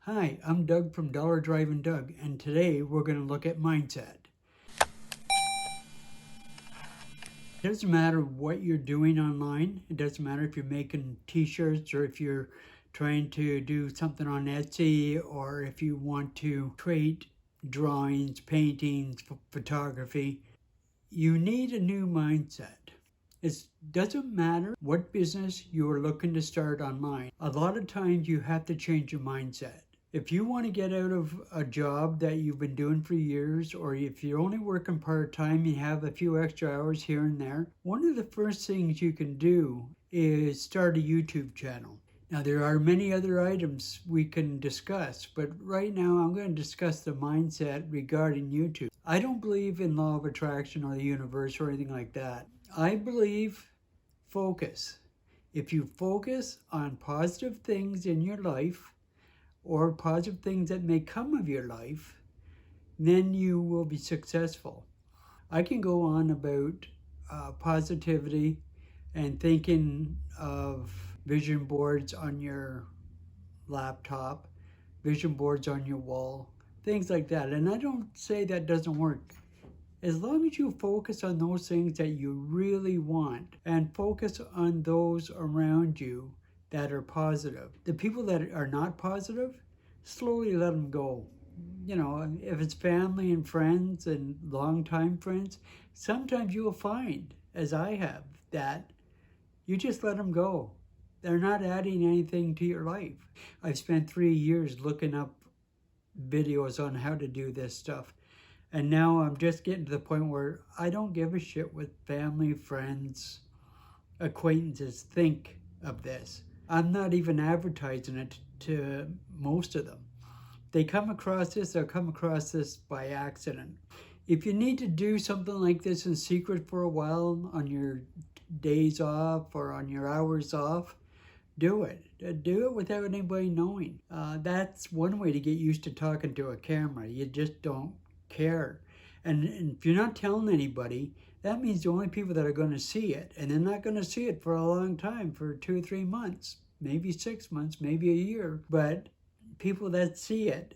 Hi, I'm Doug from Dollar Drive and Doug, and today we're going to look at mindset. It doesn't matter what you're doing online. It doesn't matter if you're making t-shirts or if you're trying to do something on Etsy or if you want to create drawings, paintings, photography. You need a new mindset. It doesn't matter what business you're looking to start online. A lot of times you have to change your mindset. If you want to get out of a job that you've been doing for years, or if you're only working part-time, you have a few extra hours here and there, one of the first things you can do is start a YouTube channel. Now, there are many other items we can discuss, but right now I'm going to discuss the mindset regarding YouTube. I don't believe in law of attraction or the universe or anything like that. I believe focus. If you focus on positive things in your life or positive things that may come of your life, then you will be successful. I can go on about positivity and thinking of vision boards on your laptop, vision boards on your wall, things like that. And I don't say that doesn't work. As long as you focus on those things that you really want and focus on those around you that are positive. The people that are not positive, slowly let them go. You know, if it's family and friends and longtime friends, sometimes you'll find, as I have, that you just let them go. They're not adding anything to your life. I've spent 3 years looking up videos on how to do this stuff. And now I'm just getting to the point where I don't give a shit what family, friends, acquaintances think of this. I'm not even advertising it to most of them. They come across this, they'll come across this by accident. If you need to do something like this in secret for a while on your days off or on your hours off, do it. Do it without anybody knowing. That's one way to get used to talking to a camera. You just don't care. And if you're not telling anybody, that means the only people that are going to see it, and they're not going to see it for a long time, for 2 or 3 months, maybe 6 months, maybe a year, but people that see it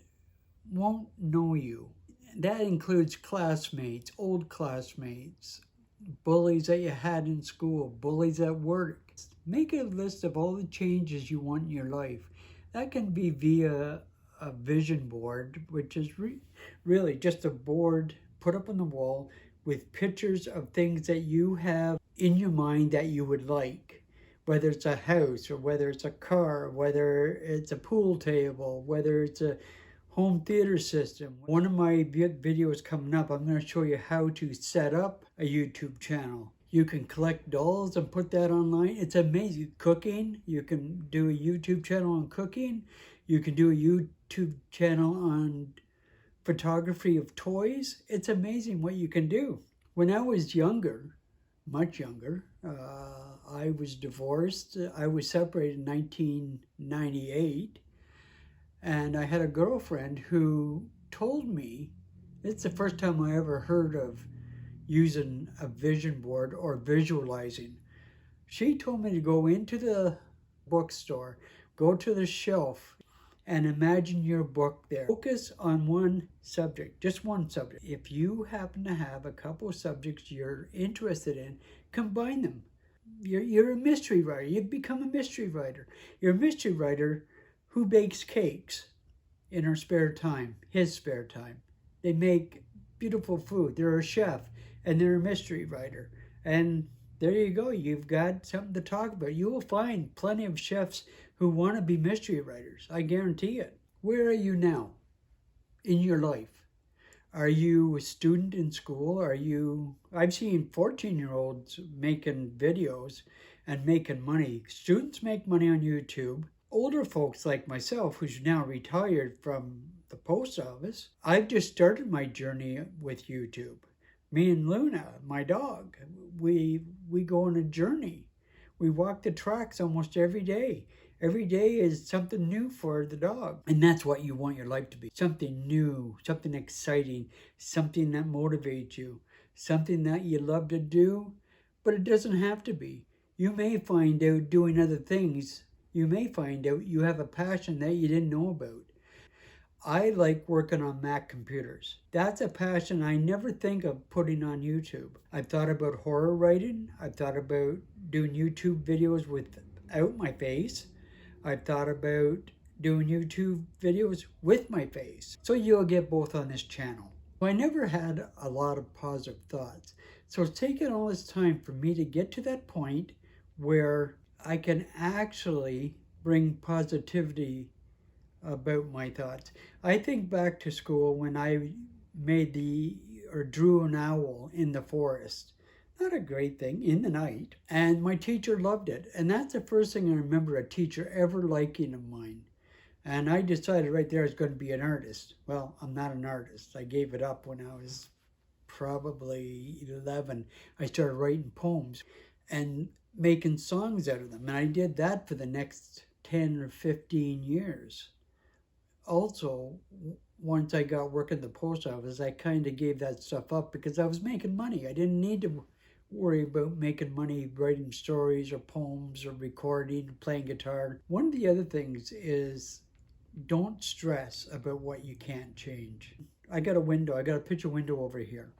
won't know you. That includes classmates, old classmates, bullies that you had in school, bullies at work. Make a list of all the changes you want in your life. That can be via a vision board, which is really just a board put up on the wall with pictures of things that you have in your mind that you would like, whether it's a house or whether it's a car, whether it's a pool table, whether it's a home theater system. One of my videos coming up, I'm going to show you how to set up a YouTube channel. You can collect dolls and put that online. It's amazing. Cooking, you can do a YouTube channel on cooking. You can do a YouTube channel on photography of toys. It's amazing what you can do. When I was younger, much younger, I was divorced. I was separated in 1998. And I had a girlfriend who told me, it's the first time I ever heard of using a vision board or visualizing. She told me to go into the bookstore, go to the shelf, and imagine your book there. Focus on one subject, just one subject. If you happen to have a couple of subjects you're interested in, combine them. You're a mystery writer. You've become a mystery writer. You're a mystery writer who bakes cakes in her spare time, his spare time. They make beautiful food. They're a chef and they're a mystery writer. And there you go. You've got something to talk about. You will find plenty of chefs who want to be mystery writers. I guarantee it. Where are you now in your life? Are you a student in school? I've seen 14-year-olds making videos and making money. Students make money on YouTube. Older folks like myself, who's now retired from the post office, I've just started my journey with YouTube. Me and Luna, my dog, we go on a journey. We walk the tracks almost every day. Every day is something new for the dog. And that's what you want your life to be. Something new, something exciting, something that motivates you, something that you love to do, but it doesn't have to be. You may find out doing other things, you may find out you have a passion that you didn't know about. I like working on Mac computers. That's a passion I never think of putting on YouTube. I've thought about horror writing. I've thought about doing YouTube videos without my face. I've thought about doing YouTube videos with my face. So you'll get both on this channel. I never had a lot of positive thoughts. So it's taken all this time for me to get to that point where I can actually bring positivity about my thoughts. I think back to school when I drew an owl in the forest. Not a great thing, in the night. And my teacher loved it. And that's the first thing I remember a teacher ever liking of mine. And I decided right there I was going to be an artist. Well, I'm not an artist. I gave it up when I was probably 11. I started writing poems and making songs out of them. And I did that for the next 10 or 15 years. Also, once I got work at the post office, I kind of gave that stuff up because I was making money. I didn't need to worry about making money writing stories or poems or recording, playing guitar. One of the other things is don't stress about what you can't change. I got a picture window over here.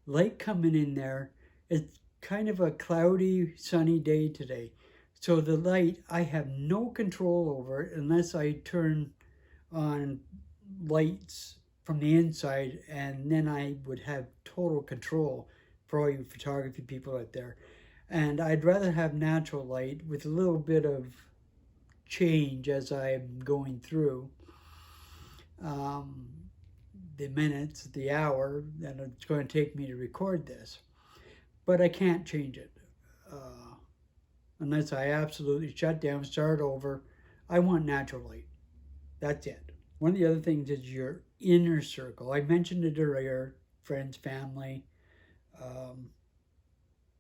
Light coming in there. It's kind of a cloudy, sunny day today. So the light, I have no control over it unless I turn on lights from the inside, and then I would have total control for all you photography people out there. And I'd rather have natural light with a little bit of change as I'm going through the minutes, the hour that it's going to take me to record this. But I can't change it unless I absolutely shut down, start over. I want natural light. That's it. One of the other things is your inner circle. I mentioned it earlier, friends, family,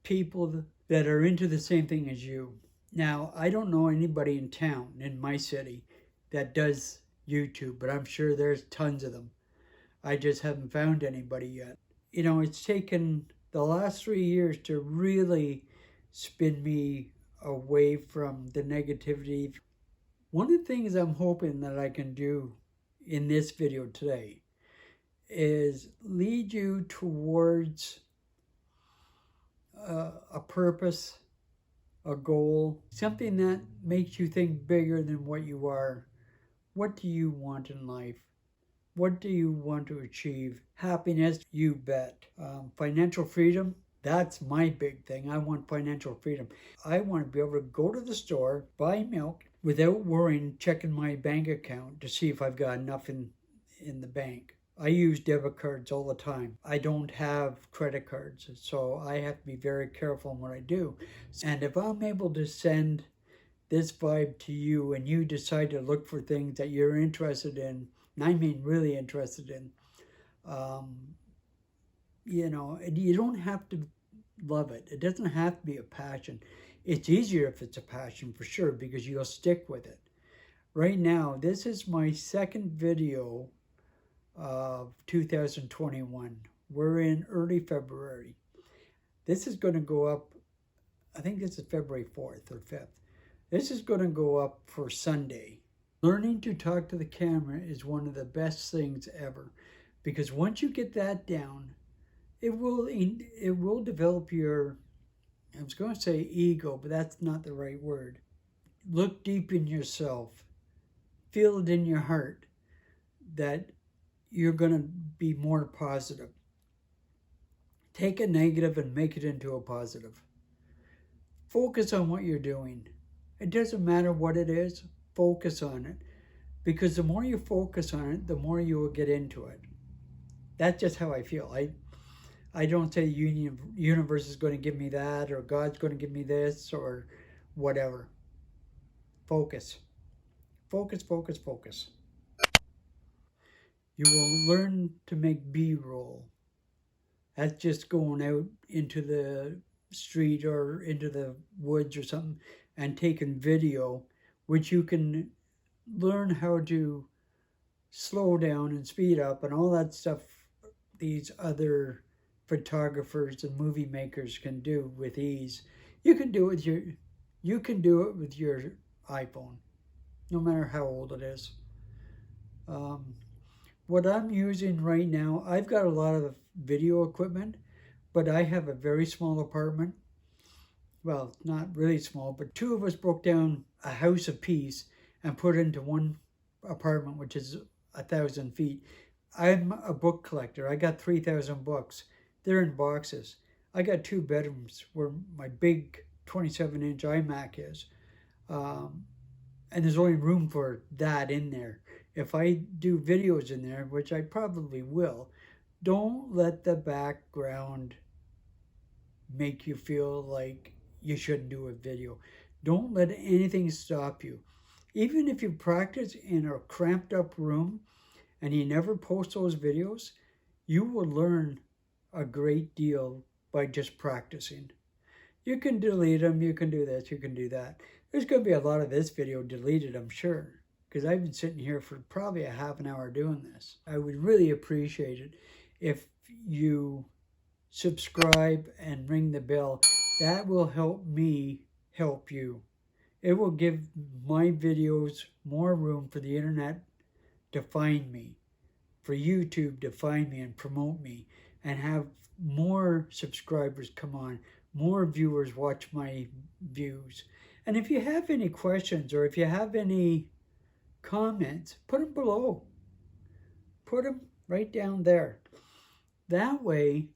people that are into the same thing as you. Now, I don't know anybody in town, in my city, that does YouTube, but I'm sure there's tons of them. I just haven't found anybody yet. You know, it's taken the last 3 years to really spin me away from the negativity. One of the things I'm hoping that I can do in this video today is lead you towards a purpose, a goal, something that makes you think bigger than what you are. What do you want in life? What do you want to achieve? Happiness, you bet. Financial freedom, that's my big thing. I want financial freedom. I want to be able to go to the store, buy milk, without worrying, checking my bank account to see if I've got enough in the bank. I use debit cards all the time. I don't have credit cards, so I have to be very careful in what I do. And if I'm able to send this vibe to you and you decide to look for things that you're interested in, and I mean really interested in, you know, you don't have to love it. It doesn't have to be a passion. It's easier if it's a passion for sure because you'll stick with it. Right now, this is my second video of 2021. We're in early February. This is going to go up, I think this is February 4th or 5th. This is going to go up for Sunday. Learning to talk to the camera is one of the best things ever because once you get that down, it will develop your, I was going to say ego, but that's not the right word. Look deep in yourself. Feel it in your heart that you're going to be more positive. Take a negative and make it into a positive. Focus on what you're doing. It doesn't matter what it is, focus on it. Because the more you focus on it, the more you will get into it. That's just how I feel. I don't say the universe is going to give me that or God's going to give me this or whatever. Focus. Focus, focus, focus. You will learn to make B-roll. That's just going out into the street or into the woods or something and taking video, which you can learn how to slow down and speed up and all that stuff these other photographers and movie makers can do with ease. You can do it with your iPhone, no matter how old it is. What I'm using right now, I've got a lot of video equipment, but I have a very small apartment. Well, not really small, but two of us broke down a house apiece and put it into one apartment, which is 1,000 feet. I'm a book collector. I got 3,000 books. They're in boxes. I got 2 bedrooms where my big 27-inch iMac is. And there's only room for that in there. If I do videos in there, which I probably will, don't let the background make you feel like you shouldn't do a video. Don't let anything stop you. Even if you practice in a cramped up room and you never post those videos, you will learn a great deal by just practicing. You can delete them, you can do this, you can do that. There's going to be a lot of this video deleted, I'm sure, because I've been sitting here for probably a half an hour doing this. I would really appreciate it if you subscribe and ring the bell. That will help me help you. It will give my videos more room for the internet to find me, for YouTube to find me and promote me, and have more subscribers come on, more viewers watch my views. And if you have any questions or if you have any comments, put them below. Put them right down there. That way,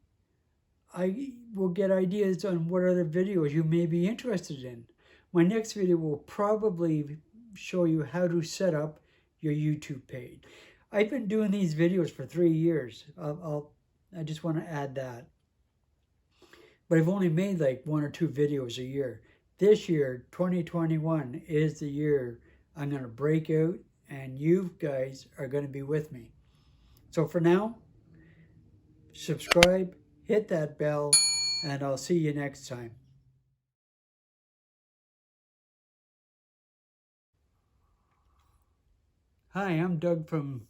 I will get ideas on what other videos you may be interested in. My next video will probably show you how to set up your YouTube page. I've been doing these videos for 3 years. I just want to add that. But I've only made like 1 or 2 videos a year. This year, 2021, is the year I'm going to break out, and you guys are going to be with me. So for now, subscribe, hit that bell, and I'll see you next time. Hi, I'm Doug from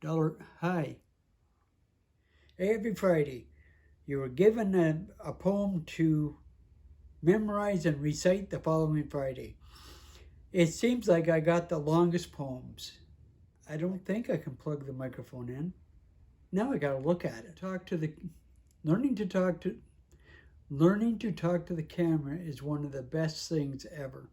Hi. Every Friday, you are given a poem to memorize and recite the following Friday. It seems like I got the longest poems. I don't think I can plug the microphone in. Now I gotta look at it. Learning to talk to the camera is one of the best things ever.